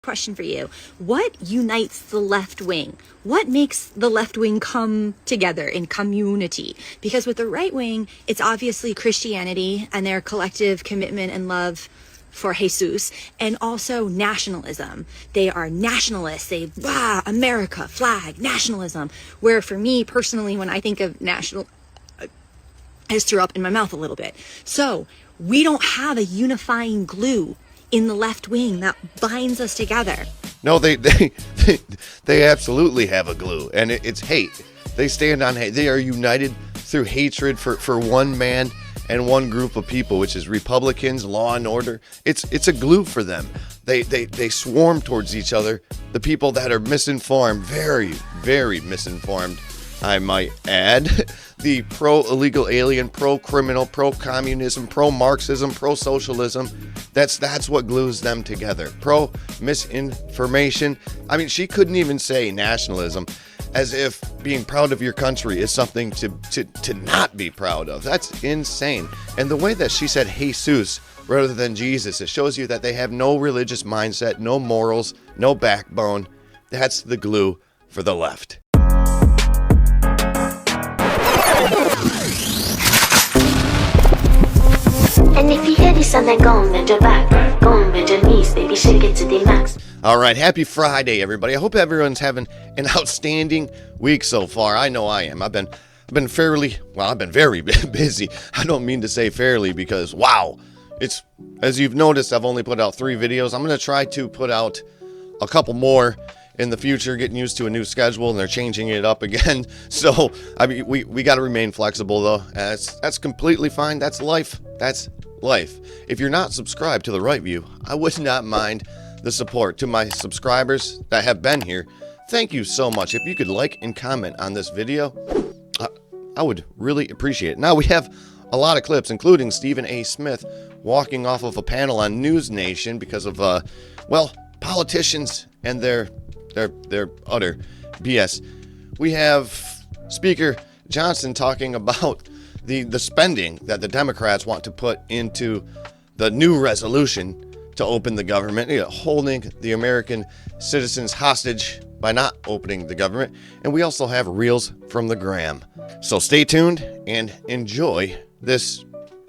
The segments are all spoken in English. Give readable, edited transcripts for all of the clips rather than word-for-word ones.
Question for you. What unites the left wing? What makes the left wing come together in community? Because with the right wing, it's obviously Christianity and their collective commitment and love for Jesus, and also nationalism. They are nationalists. They, America, flag, nationalism. Where for me personally, when I think of national, I just threw up in my mouth a little bit. So we don't have a unifying glue in the left wing that binds us together. No, they absolutely have a glue, and it's hate. They stand on hate. They are united through hatred for one man and one group of people, which is Republicans, law and order. It's a glue for them. They swarm towards each other. The people that are misinformed, very, very misinformed, I might add. The pro-illegal alien, pro-criminal, pro-communism, pro-Marxism, pro-socialism. That's what glues them together. Pro-misinformation. I mean, she couldn't even say nationalism, as if being proud of your country is something to not be proud of. That's insane. And the way that she said Jesus rather than Jesus, it shows you that they have no religious mindset, no morals, no backbone. That's the glue for the left. And if you hear this and then go on bend your back, go on bend your knees, baby, shake it to the max. All right, happy Friday, everybody. I hope everyone's having an outstanding week so far. I know I am. I've been very busy. I don't mean to say fairly because, wow, it's, as you've noticed, I've only put out 3 videos. I'm going to try to put out a couple more in the future, getting used to a new schedule, and they're changing it up again. So, I mean, we got to remain flexible, though. That's completely fine. That's life. That's life. If you're not subscribed to The Right View, I would not mind the support. To my subscribers that have been here, thank you so much. If you could like and comment on this video, I would really appreciate it. Now, we have a lot of clips, including Stephen A. Smith walking off of a panel on News Nation because of, politicians and their utter BS. We have Speaker Johnson talking about the spending that the Democrats want to put into the new resolution to open the government, holding the American citizens hostage by not opening the government. And we also have reels from the Gram. So stay tuned and enjoy this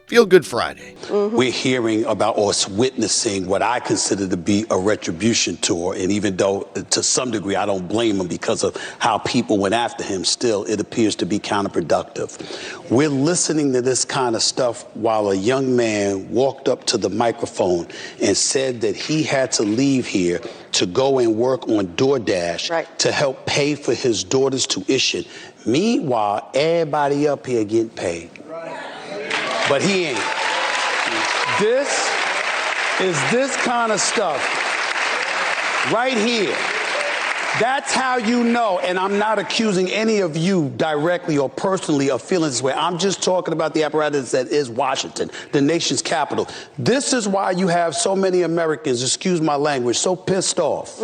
Feel Good Friday. Mm-hmm. We're hearing about or witnessing what I consider to be a retribution tour. And even though to some degree I don't blame him because of how people went after him, still it appears to be counterproductive. We're listening to this kind of stuff while a young man walked up to the microphone and said that he had to leave here to go and work on DoorDash to help pay for his daughter's tuition. Meanwhile, everybody up here getting paid. But he ain't. This is this kind of stuff right here. That's how you know, and I'm not accusing any of you directly or personally of feeling this way. I'm just talking about the apparatus that is Washington, the nation's capital. This is why you have so many Americans, excuse my language, so pissed off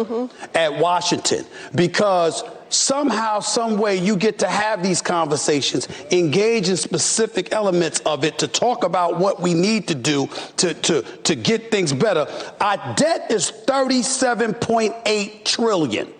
at Washington, because somehow, some way, you get to have these conversations, engage in specific elements of it to talk about what we need to do to get things better. Our debt is $37.8 trillion.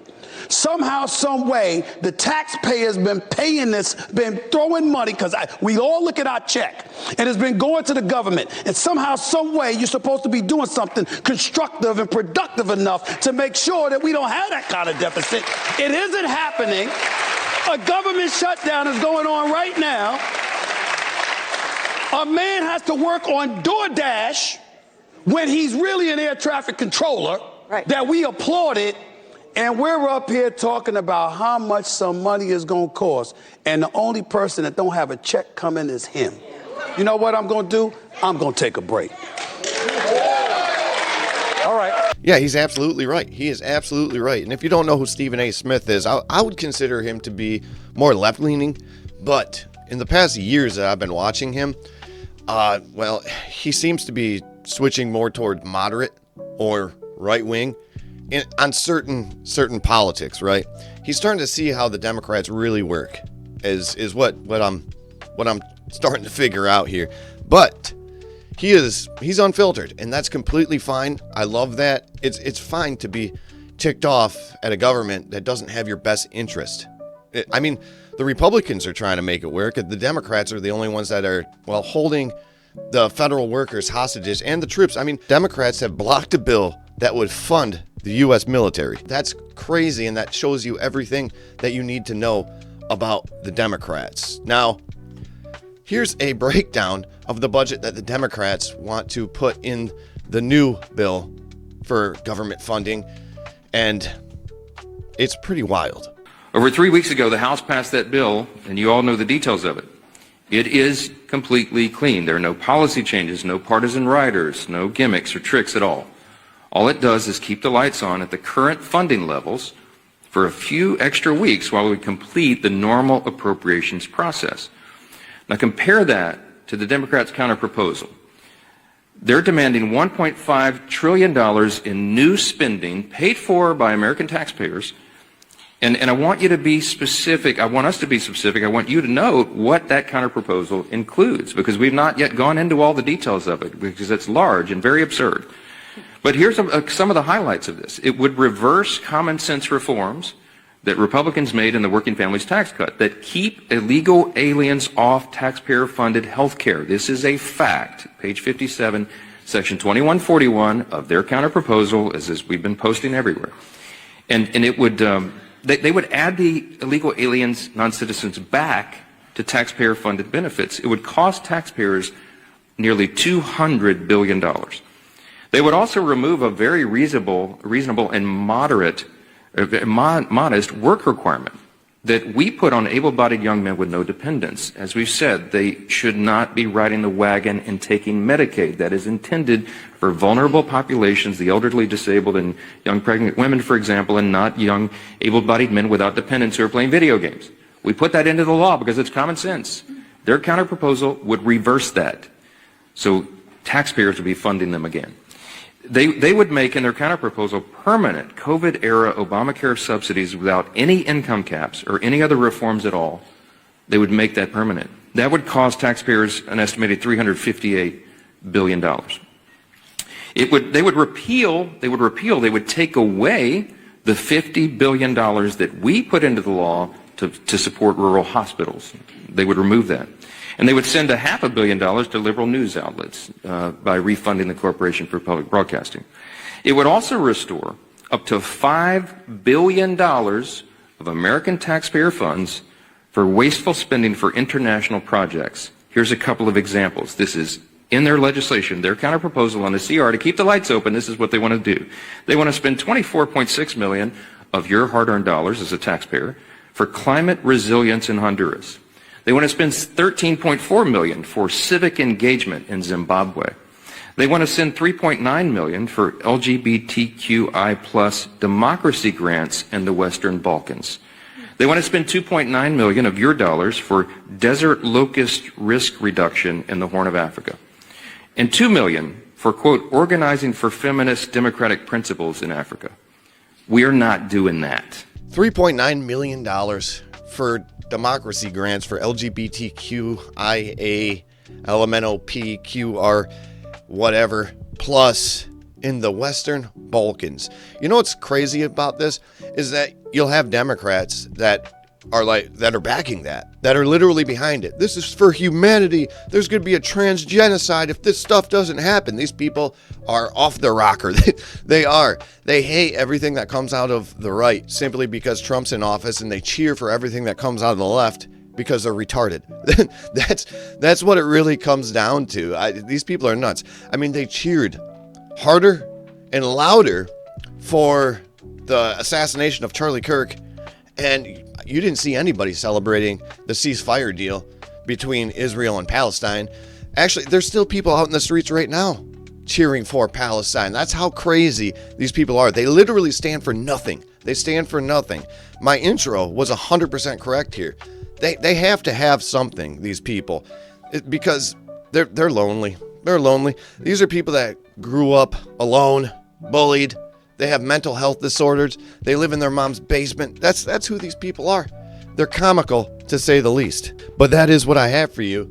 Somehow, some way, the taxpayer's been paying this, been throwing money, because we all look at our check, and it's been going to the government. And somehow, some way, you're supposed to be doing something constructive and productive enough to make sure that we don't have that kind of deficit. It isn't happening. A government shutdown is going on right now. A man has to work on DoorDash when he's really an air traffic controller that we applauded. And we're up here talking about how much some money is going to cost. And the only person that don't have a check coming is him. You know what I'm going to do? I'm going to take a break. All right. Yeah, he's absolutely right. He is absolutely right. And if you don't know who Stephen A. Smith is, I would consider him to be more left-leaning. But in the past years that I've been watching him, he seems to be switching more toward moderate or right-wing on certain politics, right? He's starting to see how the Democrats really work, is what I'm starting to figure out here. But He's unfiltered, and that's completely fine. I love that. It's fine to be ticked off at a government that doesn't have your best interest. I mean, the Republicans are trying to make it work. The Democrats are the only ones that are, well, holding the federal workers hostages and the troops. I mean, Democrats have blocked a bill that would fund the U.S. military. That's crazy, and that shows you everything that you need to know about the Democrats. Now, here's a breakdown of the budget that the Democrats want to put in the new bill for government funding, and it's pretty wild. Over 3 weeks ago, the House passed that bill, and you all know the details of it. It is completely clean. There are no policy changes, no partisan riders, no gimmicks or tricks at all. All it does is keep the lights on at the current funding levels for a few extra weeks while we complete the normal appropriations process. Now compare that to the Democrats' counterproposal. They're demanding $1.5 trillion in new spending paid for by American taxpayers. And I want you to be specific. I want us to be specific. I want you to note what that counterproposal includes, because we've not yet gone into all the details of it, because it's large and very absurd. But here's some of the highlights of this. It would reverse common sense reforms that Republicans made in the Working Families Tax Cut that keep illegal aliens off taxpayer-funded health care. This is a fact. Page 57, section 2141 of their counterproposal, as we've been posting everywhere. And it would... They would add the illegal aliens, non-citizens, back to taxpayer-funded benefits. It would cost taxpayers nearly $200 billion. They would also remove a very reasonable and modest work requirement that we put on able-bodied young men with no dependents. As we've said, they should not be riding the wagon and taking Medicaid. That is intended for vulnerable populations, the elderly, disabled, and young pregnant women, for example, and not young able-bodied men without dependents who are playing video games. We put that into the law because it's common sense. Their counterproposal would reverse that. So taxpayers would be funding them again. They would make in their counterproposal permanent COVID-era Obamacare subsidies without any income caps or any other reforms at all. They would make that permanent. That would cost taxpayers an estimated $358 billion. They would take away the $50 billion that we put into the law to support rural hospitals. They would remove that. And they would send $500 million to liberal news outlets by refunding the Corporation for Public Broadcasting. It would also restore up to $5 billion of American taxpayer funds for wasteful spending for international projects. Here's a couple of examples. This is in their legislation, their counterproposal on the CR to keep the lights open. This is what they want to do. They want to spend $24.6 million of your hard-earned dollars as a taxpayer for climate resilience in Honduras. They want to spend $13.4 million for civic engagement in Zimbabwe. They want to send $3.9 million for LGBTQI plus democracy grants in the Western Balkans. They want to spend $2.9 million of your dollars for desert locust risk reduction in the Horn of Africa. And $2 million for, quote, organizing for feminist democratic principles in Africa. We are not doing that. $3.9 million for democracy grants for LGBTQIA, LMNOP, whatever, plus in the Western Balkans. You know what's crazy about this is that you'll have Democrats that are backing that are literally behind it. This is for humanity. There's going to be a trans genocide if this stuff doesn't happen. These people are off the rocker. They are. They hate everything that comes out of the right simply because Trump's in office, and they cheer for everything that comes out of the left because they're retarded. That's what it really comes down to. These people are nuts. I mean, they cheered harder and louder for the assassination of Charlie Kirk, and you didn't see anybody celebrating the ceasefire deal between Israel and Palestine. Actually, there's still people out in the streets right now cheering for Palestine. That's how crazy these people are. They literally stand for nothing. They stand for nothing. My intro was 100% correct here. They have to have something, these people, because they're lonely. They're lonely. These are people that grew up alone, bullied. They have mental health disorders. They live in their mom's basement. That's who these people are. They're comical, to say the least. But that is what I have for you.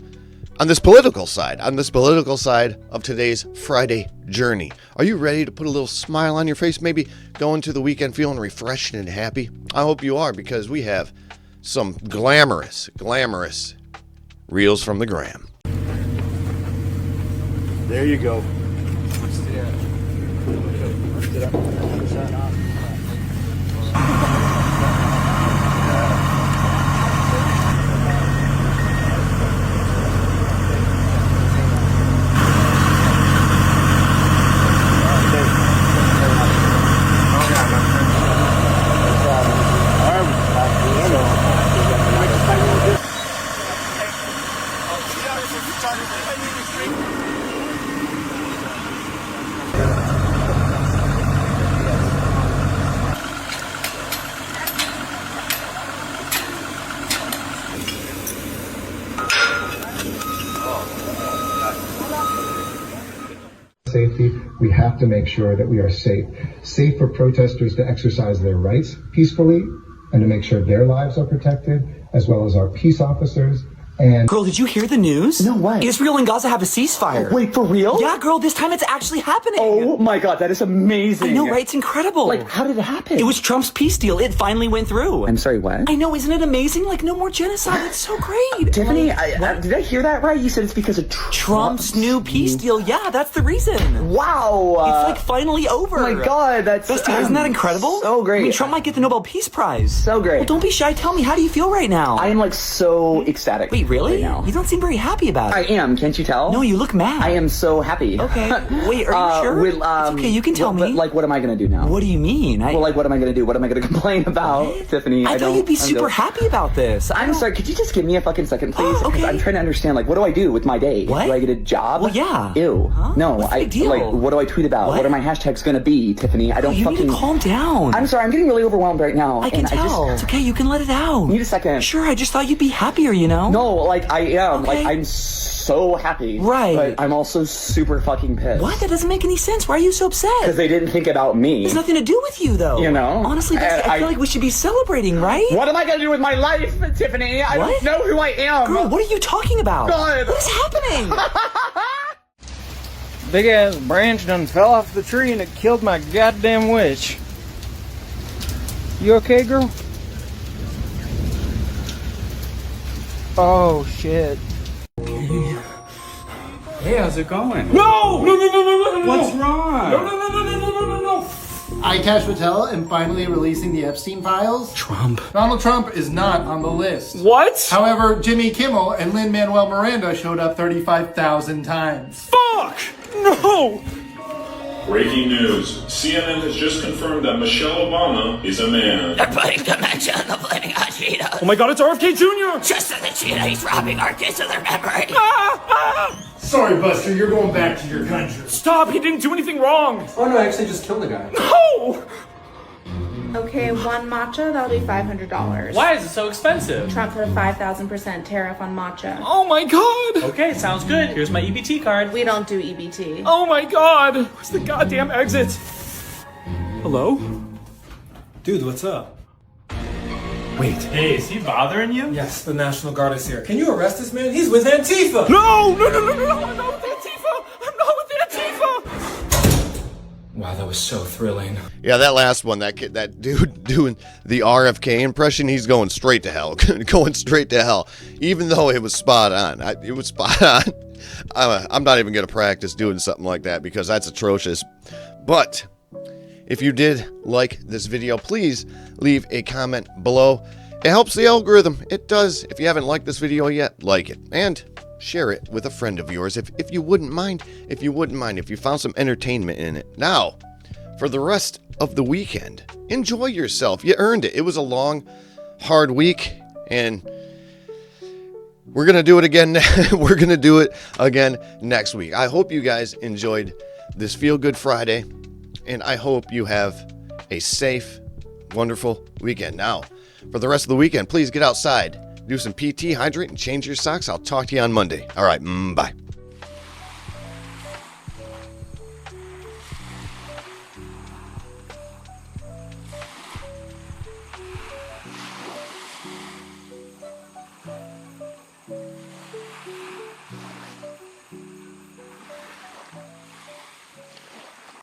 on this political side of today's Friday journey. Are you ready to put a little smile on your face? Maybe go into the weekend feeling refreshed and happy? I hope you are, because we have some glamorous reels from the gram. There you go. Safety, we have to make sure that we are safe for protesters to exercise their rights peacefully and to make sure their lives are protected, as well as our peace officers. And girl, did you hear the news? No, what? Israel and Gaza have a ceasefire. Oh, wait, for real? Yeah, girl, this time it's actually happening. Oh my god, that is amazing. I know, right? It's incredible. Like, how did it happen? It was Trump's peace deal. It finally went through. I'm sorry, what? I know, isn't it amazing? Like, no more genocide. It's so great. Tiffany, did I hear that right? You said it's because of Trump's new peace deal. Yeah, that's the reason. Wow. It's like finally over. Oh my god, that's... isn't that incredible? So great. I mean, Trump might get the Nobel Peace Prize. So great. Well, don't be shy. Tell me, how do you feel right now? I am like so ecstatic. Wait, really? Right now. You don't seem very happy about it. I am, can't you tell? No, you look mad. I am so happy. Okay. Wait, are you sure? It's okay, you can tell me. But, like, what am I gonna do now? What do you mean? Well, like, what am I gonna do? What am I gonna complain about, Tiffany? I thought you'd be super happy about this. I'm sorry, could you just give me a fucking second, please? Oh, okay. I'm trying to understand, like, what do I do with my day? What? Do I get a job? Well, yeah. Ew. Huh? No, What's the deal? like, what do I tweet about? What are my hashtags gonna be, Tiffany? I don't you fucking... need to calm down. I'm sorry, I'm getting really overwhelmed right now. I can tell. It's okay, you can let it out. Need a second. Sure, I just thought you'd be happier, you know? No, like, I am. Okay. Like, I'm so happy. Right. But I'm also super fucking pissed. What? That doesn't make any sense. Why are you so upset? Because they didn't think about me. It's nothing to do with you, though. You know? Honestly, I feel like we should be celebrating, right? What am I gonna do with my life, Tiffany? I don't know who I am. Girl, what are you talking about? God. What is happening? Big ass branch done fell off the tree and it killed my goddamn witch. You okay, girl? Oh shit. Hey, how's it going? No! What's wrong? No! iCash Patel and finally releasing the Epstein files. Trump. Donald Trump is not on the list. What? However, Jimmy Kimmel and Lin-Manuel Miranda showed up 35,000 times. Fuck! No! Breaking news. CNN has just confirmed that Michelle Obama is a man. They're putting dementia on the blaming on Cheetah. Oh my god, it's RFK Jr.! Just so the Cheetah, he's robbing our kids of their memory. Sorry, Buster, you're going back to your country. Stop, he didn't do anything wrong! Oh no, I actually just killed a guy. No! Okay, one matcha, that'll be $500. Why is it so expensive? Trump put a 5,000% tariff on matcha. Oh my god! Okay, sounds good. Here's my EBT card. We don't do EBT. Oh my god! Where's the goddamn exit? Hello? Dude, what's up? Wait. Hey, is he bothering you? Yes, the National Guard is here. Can you arrest this man? He's with Antifa! No! No! I'm not with Antifa! I'm not with Antifa! Wow, that was so thrilling. Yeah, that last one, that kid, that dude doing the RFK impression, he's going straight to hell. Going straight to hell. Even though it was spot on. It was spot on. I'm not even going to practice doing something like that because that's atrocious. But if you did like this video, please leave a comment below. It helps the algorithm. It does. If you haven't liked this video yet, like it. And share it with a friend of yours if you wouldn't mind. If you found some entertainment in it. Now, for the rest of the weekend, enjoy yourself. You earned it. It was a long, hard week, and we're going to do it again. We're going to do it again next week. I hope you guys enjoyed this Feel Good Friday, and I hope you have a safe, wonderful weekend. Now, for the rest of the weekend, please get outside. Do some PT, hydrate, and change your socks. I'll talk to you on Monday. All right, bye.